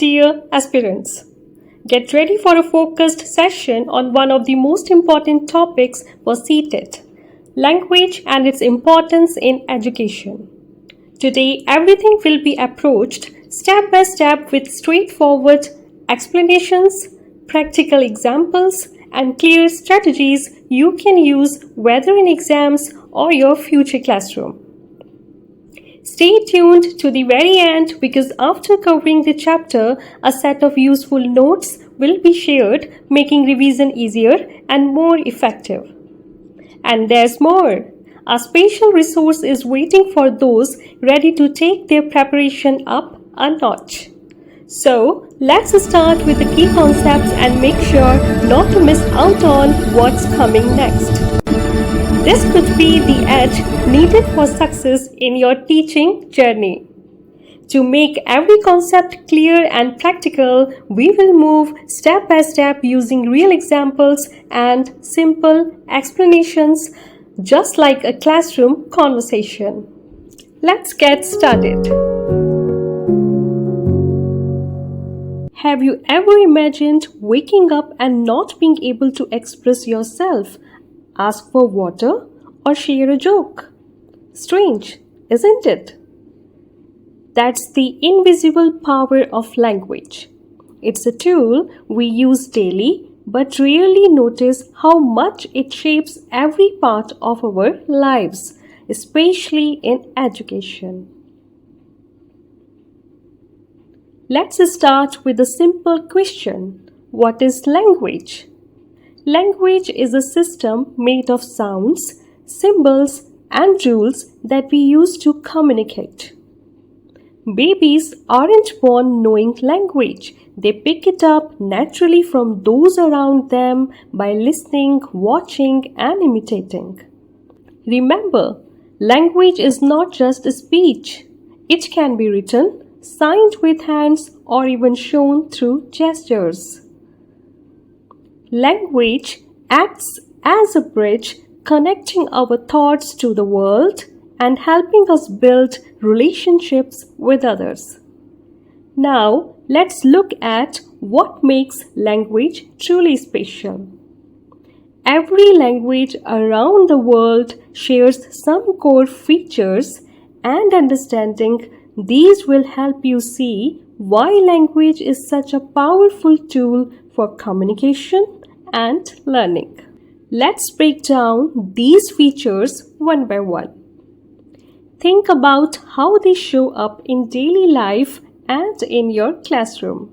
Dear aspirants, get ready for a focused session on one of the most important topics for CTET, language and its importance in education. Today, everything will be approached step by step with straightforward explanations, practical examples, and clear strategies you can use whether in exams or your future classroom. Stay tuned to the very end because after covering the chapter, a set of useful notes will be shared, making revision easier and more effective. And there's more. A special resource is waiting for those ready to take their preparation up a notch. So, let's start with the key concepts and make sure not to miss out on what's coming next. This could be the edge needed for success in your teaching journey. To make every concept clear and practical, we will move step by step using real examples and simple explanations, just like a classroom conversation. Let's get started. Have you ever imagined waking up and not being able to express yourself? Ask for water or share a joke? Strange, isn't it? That's the invisible power of language. It's a tool we use daily but rarely notice how much it shapes every part of our lives, especially in education. Let's start with a simple question. What is language? Language is a system made of sounds, symbols, and rules that we use to communicate. Babies aren't born knowing language. They pick it up naturally from those around them by listening, watching, and imitating. Remember, language is not just a speech. It can be written, signed with hands, or even shown through gestures. Language acts as a bridge connecting our thoughts to the world and helping us build relationships with others. Now, let's look at what makes language truly special. Every language around the world shares some core features, and understanding these will help you see why language is such a powerful tool for communication and learning. Let's break down these features one by one. Think about how they show up in daily life and in your classroom.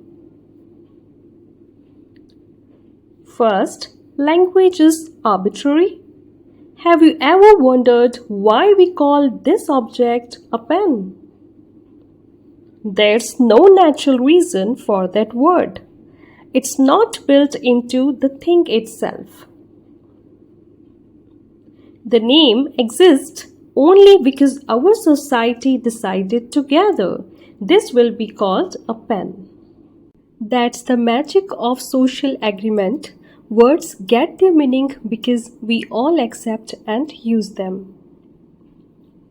First, language is arbitrary. Have you ever wondered why we call this object a pen? There's no natural reason for that word. It's not built into the thing itself. The name exists only because our society decided together this will be called a pen. That's the magic of social agreement. Words get their meaning because we all accept and use them.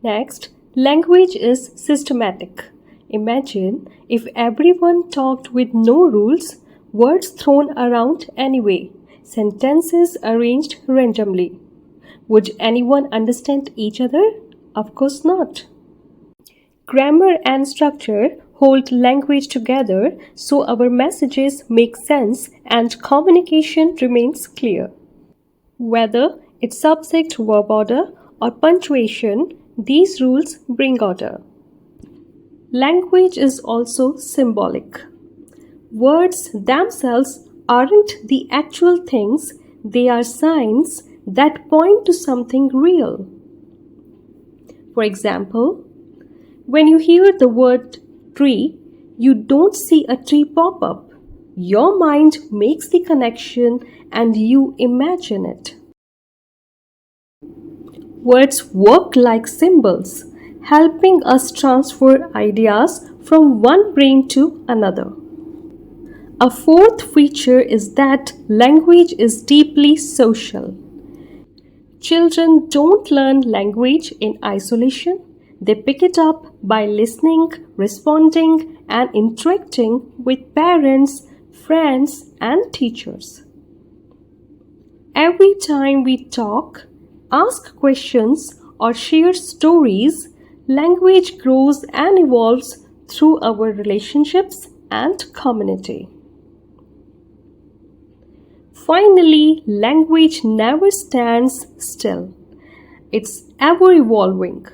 Next, language is systematic. Imagine if everyone talked with no rules, words thrown around anyway, sentences arranged randomly. Would anyone understand each other? Of course not. Grammar and structure hold language together so our messages make sense and communication remains clear. Whether it's subject verb order or punctuation, these rules bring order. Language is also symbolic. Words themselves aren't the actual things, they are signs that point to something real. For example, when you hear the word tree, you don't see a tree pop up. Your mind makes the connection and you imagine it. Words work like symbols, helping us transfer ideas from one brain to another. A fourth feature is that language is deeply social. Children don't learn language in isolation. They pick it up by listening, responding, and interacting with parents, friends, and teachers. Every time we talk, ask questions, or share stories, language grows and evolves through our relationships and community. Finally, language never stands still. It's ever evolving.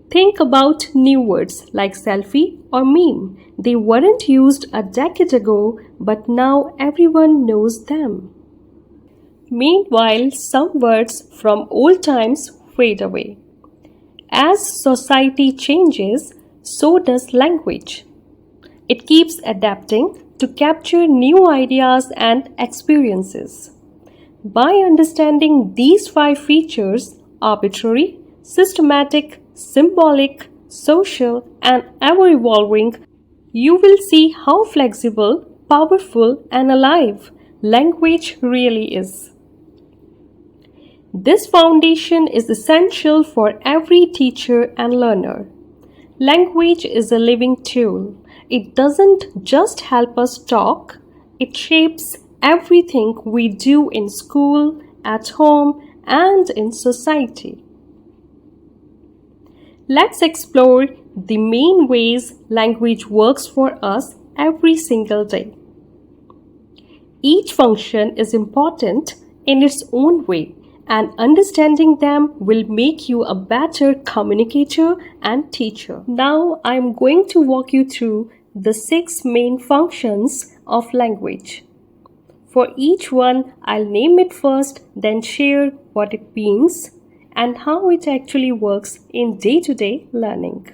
Think about new words like selfie or meme. They weren't used a decade ago, but now everyone knows them. Meanwhile, some words from old times fade away. As society changes, so does language. It keeps adapting to capture new ideas and experiences. By understanding these 5 features, arbitrary, systematic, symbolic, social, and ever evolving, you will see how flexible, powerful, and alive language really is. This foundation is essential for every teacher and learner. Language is a living tool. It doesn't just help us talk, it shapes everything we do in school, at home, and in society. Let's explore the main ways language works for us every single day. Each function is important in its own way, and understanding them will make you a better communicator and teacher. Now I'm going to walk you through the 6 main functions of language. For each one, I'll name it first, then share what it means and how it actually works in day-to-day learning.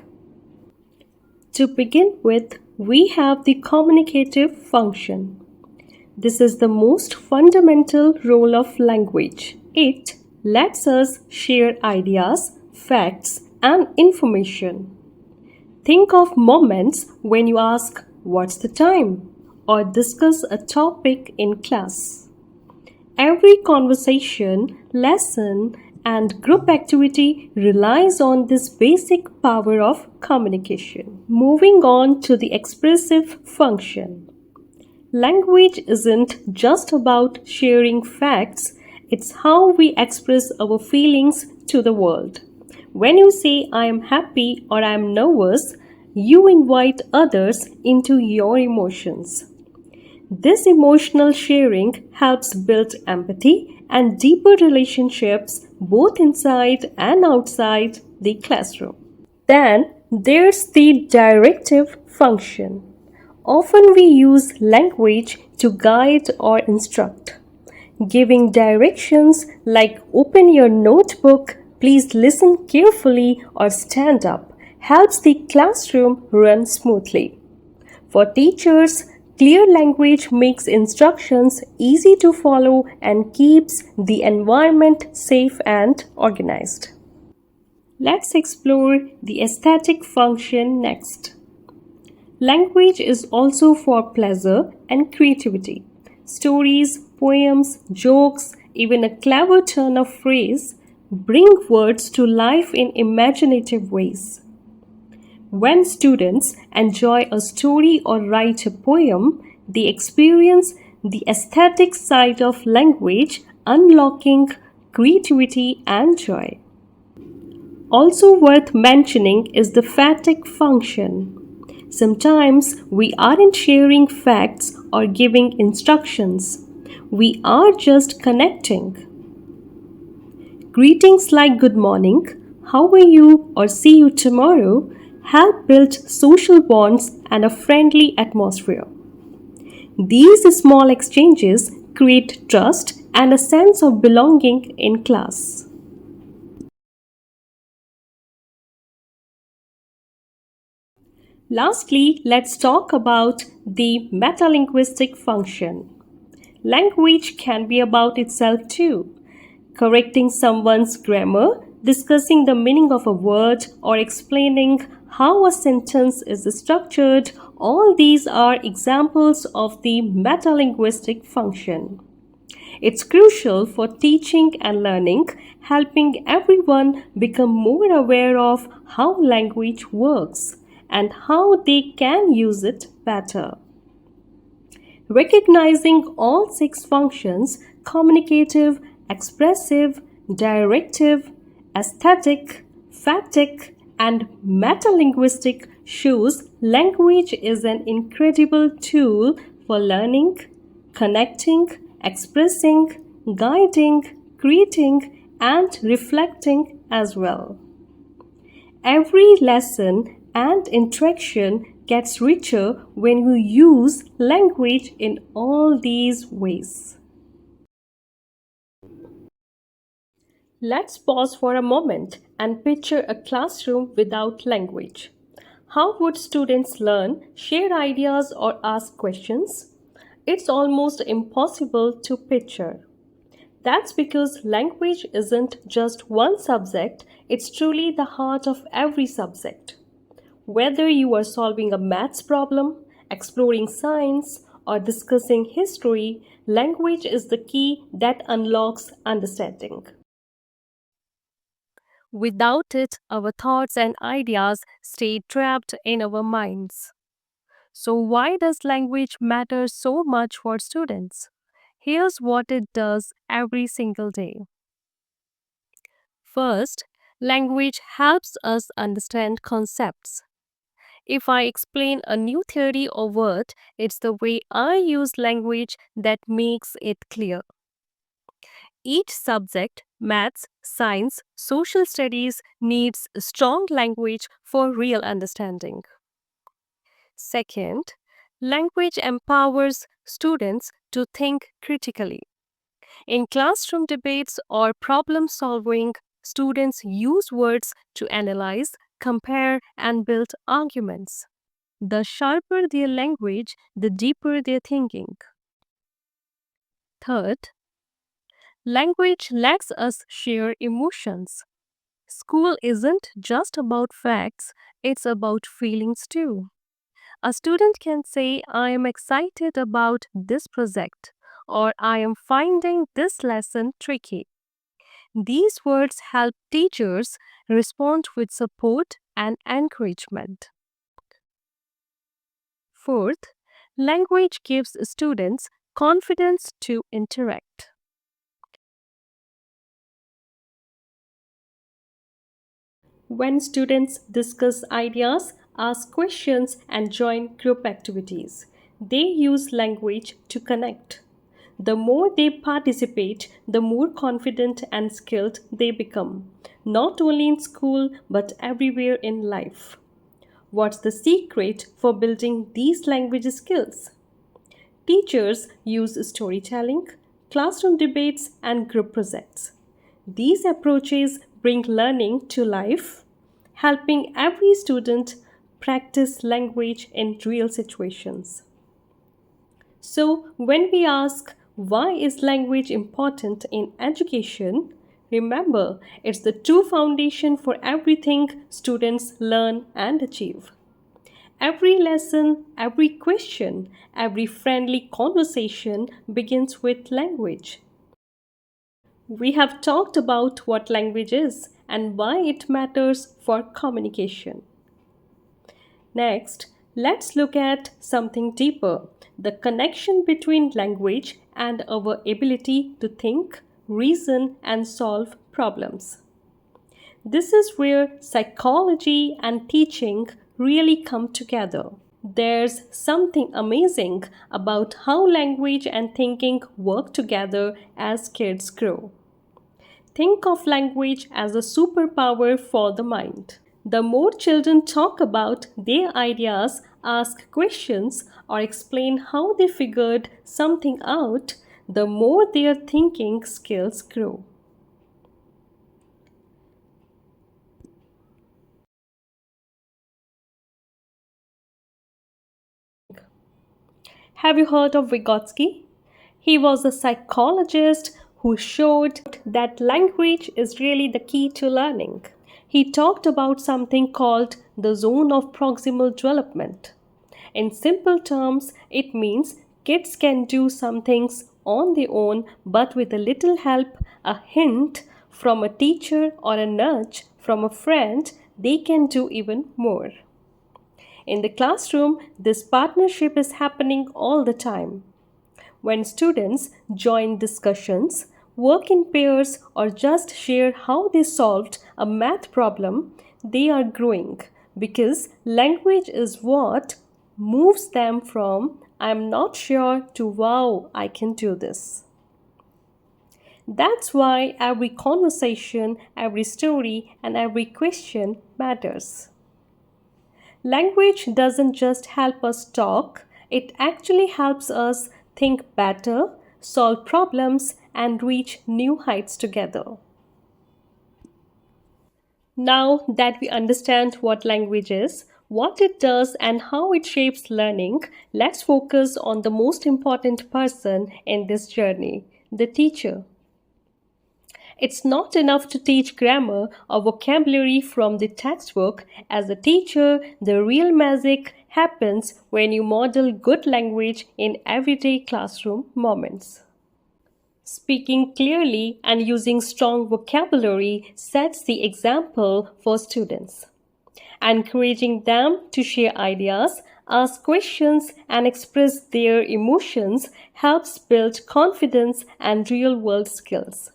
To begin with, we have the communicative function. This is the most fundamental role of language. It lets us share ideas, facts, and information. Think of moments when you ask, "What's the time?" or discuss a topic in class. Every conversation, lesson, and group activity relies on this basic power of communication. Moving on to the expressive function. Language isn't just about sharing facts, it's how we express our feelings to the world. When you say I am happy or I am nervous, you invite others into your emotions. This emotional sharing helps build empathy and deeper relationships both inside and outside the classroom. Then there's the directive function. Often we use language to guide or instruct. Giving directions like "open your notebook," "please listen carefully," or "stand up" helps the classroom run smoothly. For teachers, clear language makes instructions easy to follow and keeps the environment safe and organized. Let's explore the aesthetic function next. Language is also for pleasure and creativity. Stories, poems, jokes, even a clever turn of phrase bring words to life in imaginative ways. When students enjoy a story or write a poem, they experience the aesthetic side of language, unlocking creativity and joy. Also worth mentioning is the fatigue function. Sometimes we aren't sharing facts or giving instructions. We are just connecting. Greetings like "good morning," "how are you," or "see you tomorrow" help build social bonds and a friendly atmosphere. These small exchanges create trust and a sense of belonging in class. Lastly, let's talk about the metalinguistic function. Language can be about itself too. Correcting someone's grammar, discussing the meaning of a word, or explaining how a sentence is structured, all these are examples of the metalinguistic function. It's crucial for teaching and learning, helping everyone become more aware of how language works and how they can use it better. Recognizing all six functions communicative, expressive, directive, aesthetic, phatic, and metalinguistic shows language is an incredible tool for learning, connecting, expressing, guiding, creating, and reflecting as well. Every lesson and interaction gets richer when you use language in all these ways. Let's pause for a moment and picture a classroom without language. How would students learn, share ideas, or ask questions? It's almost impossible to picture. That's because language isn't just one subject, it's truly the heart of every subject. Whether you are solving a maths problem, exploring science, or discussing history, language is the key that unlocks understanding. Without it, our thoughts and ideas stay trapped in our minds. So, why does language matter so much for students? Here's what it does every single day. First, language helps us understand concepts. If I explain a new theory or word, it's the way I use language that makes it clear. Each subject, maths, science, social studies, needs strong language for real understanding. Second, language empowers students to think critically. In classroom debates or problem solving, students use words to analyze, compare, and build arguments. The sharper their language, the deeper their thinking. Third, language lets us share emotions. School isn't just about facts, it's about feelings too. A student can say, I am excited about this project, or I am finding this lesson tricky. These words help teachers respond with support and encouragement. Fourth, language gives students confidence to interact. When students discuss ideas, ask questions, and join group activities, they use language to connect. The more they participate, the more confident and skilled they become, not only in school but everywhere in life. What's the secret for building these language skills? Teachers use storytelling, classroom debates, and group projects. These approaches bring learning to life, helping every student practice language in real situations. So, when we ask why is language important in education, remember it's the true foundation for everything students learn and achieve. Every lesson, every question, every friendly conversation begins with language. We have talked about what language is and why it matters for communication. Next, let's look at something deeper, the connection between language and our ability to think, reason, and solve problems. This is where psychology and teaching really come together. There's something amazing about how language and thinking work together as kids grow. Think of language as a superpower for the mind. The more children talk about their ideas, ask questions, or explain how they figured something out, the more their thinking skills grow. Have you heard of Vygotsky? He was a psychologist who showed that language is really the key to learning. He talked about something called the zone of proximal development. In simple terms, it means kids can do some things on their own, but with a little help, a hint from a teacher or a nudge from a friend, they can do even more. In the classroom, this partnership is happening all the time. When students join discussions, work in pairs, or just share how they solved a math problem, they are growing because language is what moves them from I'm not sure to wow, I can do this. That's why every conversation, every story, and every question matters. Language doesn't just help us talk, it actually helps us think better, solve problems, and reach new heights together. Now that we understand what language is, what it does, and how it shapes learning, let's focus on the most important person in this journey, the teacher. It's not enough to teach grammar or vocabulary from the textbook. As a teacher, the real magic happens when you model good language in everyday classroom moments. Speaking clearly and using strong vocabulary sets the example for students. Encouraging them to share ideas, ask questions, and express their emotions helps build confidence and real world skills.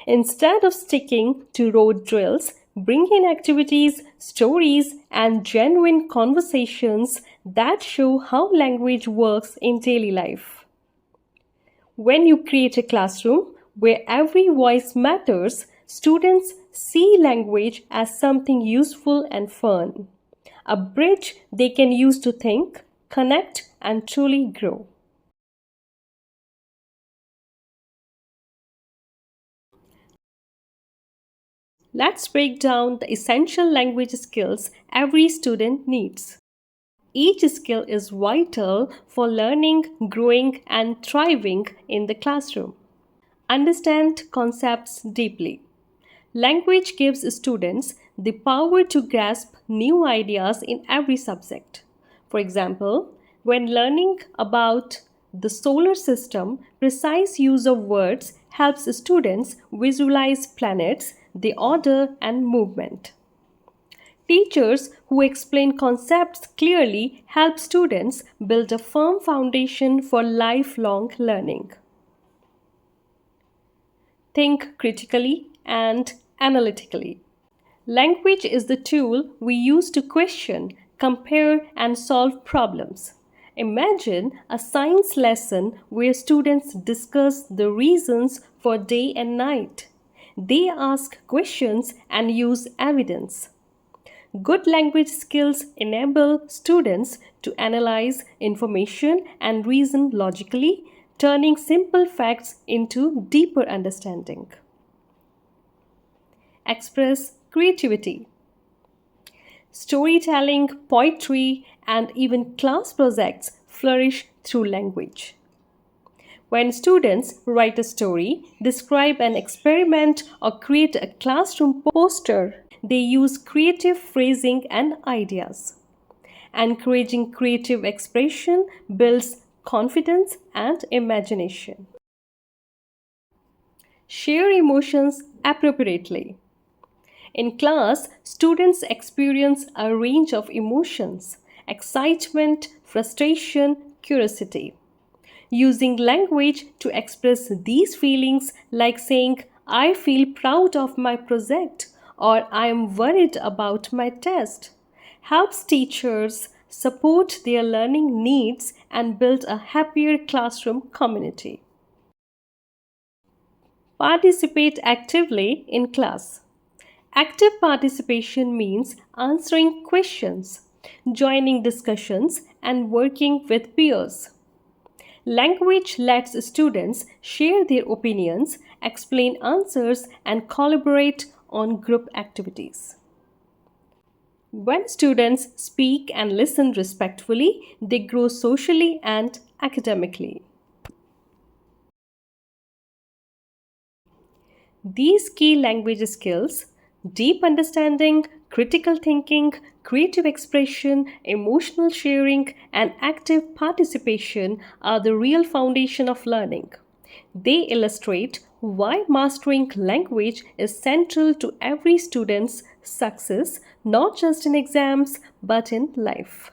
Instead of sticking to rote drills, bring in activities, stories, and genuine conversations that show how language works in daily life. When you create a classroom where every voice matters, students see language as something useful and fun, a bridge they can use to think, connect, and truly grow. Let's break down the essential language skills every student needs. Each skill is vital for learning, growing, and thriving in the classroom. Understand concepts deeply. Language gives students the power to grasp new ideas in every subject. For example, when learning about the solar system, precise use of words helps students visualize planets, their order, and movement. Teachers who explain concepts clearly help students build a firm foundation for lifelong learning. Think critically and analytically. Language is the tool we use to question, compare, and solve problems. Imagine a science lesson where students discuss the reasons for day and night. They ask questions and use evidence. Good language skills enable students to analyze information and reason logically, turning simple facts into deeper understanding. Express creativity. Storytelling, poetry, and even class projects flourish through language. When students write a story, describe an experiment, or create a classroom poster, they use creative phrasing and ideas. Encouraging creative expression builds confidence and imagination. Share emotions appropriately. In class, students experience a range of emotions: excitement, frustration, curiosity. Using language to express these feelings, like saying, I feel proud of my project or I am worried about my test, helps teachers support their learning needs and build a happier classroom community. Participate actively in class. Active participation means answering questions, joining discussions, and working with peers. Language lets students share their opinions, explain answers, and collaborate on group activities. When students speak and listen respectfully, they grow socially and academically. These key language skills, deep understanding, Critical thinking, creative expression, emotional sharing, and active participation are the real foundation of learning. They illustrate why mastering language is central to every student's success, not just in exams but in life.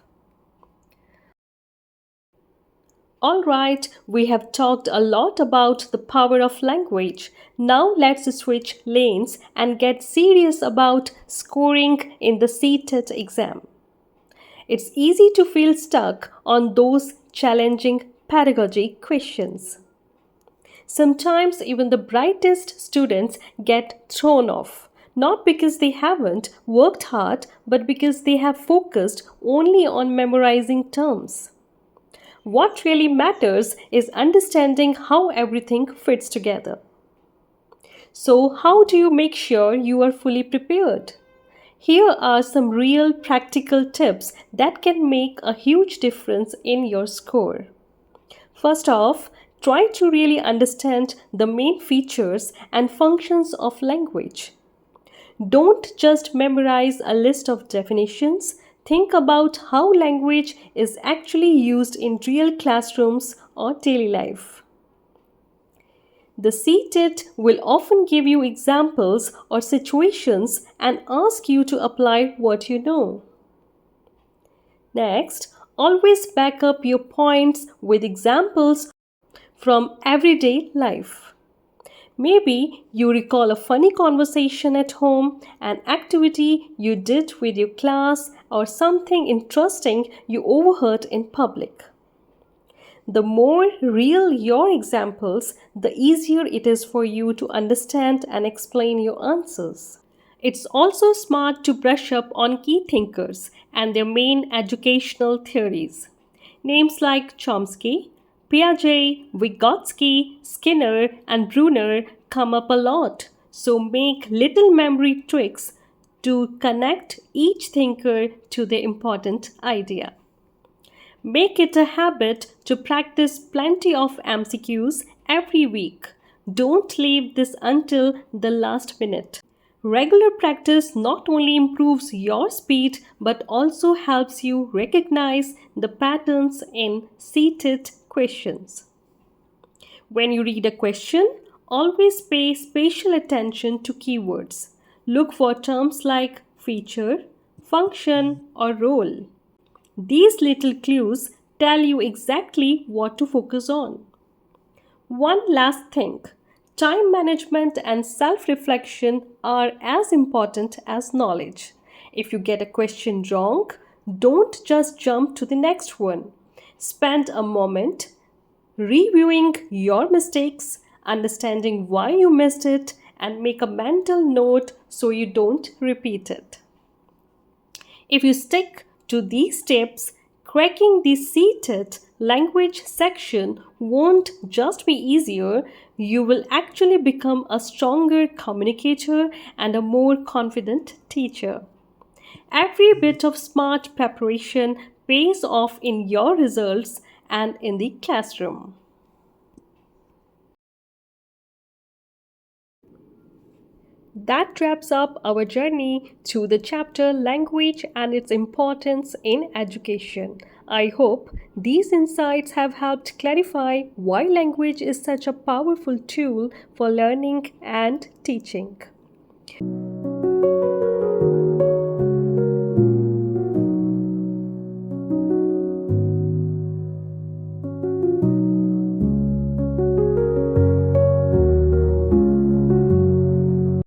Alright, we have talked a lot about the power of language. Now let's switch lanes and get serious about scoring in the CTET exam. It's easy to feel stuck on those challenging pedagogy questions. Sometimes even the brightest students get thrown off, not because they haven't worked hard, but because they have focused only on memorizing terms. What really matters is understanding how everything fits together. So, how do you make sure you are fully prepared? Here are some real practical tips that can make a huge difference in your score. First off, try to really understand the main features and functions of language. Don't just memorize a list of definitions. Think about how language is actually used in real classrooms or daily life. The CTET will often give you examples or situations and ask you to apply what you know. Next, always back up your points with examples from everyday life. Maybe you recall a funny conversation at home, an activity you did with your class, or something interesting you overheard in public. The more real your examples, the easier it is for you to understand and explain your answers. It's also smart to brush up on key thinkers and their main educational theories. Names like Chomsky, Piaget, Vygotsky, Skinner, and Brunner come up a lot, so make little memory tricks to connect each thinker to the important idea. Make it a habit to practice plenty of MCQs every week. Don't leave this until the last minute. Regular practice not only improves your speed but also helps you recognize the patterns in CTET questions. When you read a question, always pay special attention to keywords. Look for terms like feature, function, or role. These little clues tell you exactly what to focus on. One last thing, time management and self reflection are as important as knowledge. If you get a question wrong, don't just jump to the next one. Spend a moment reviewing your mistakes, understanding why you missed it, and make a mental note so you don't repeat it. If you stick to these steps, cracking the CTET language section won't just be easier, you will actually become a stronger communicator and a more confident teacher. Every bit of smart preparation pays off in your results and in the classroom. That wraps up our journey through the chapter Language and its Importance in Education. I hope these insights have helped clarify why language is such a powerful tool for learning and teaching.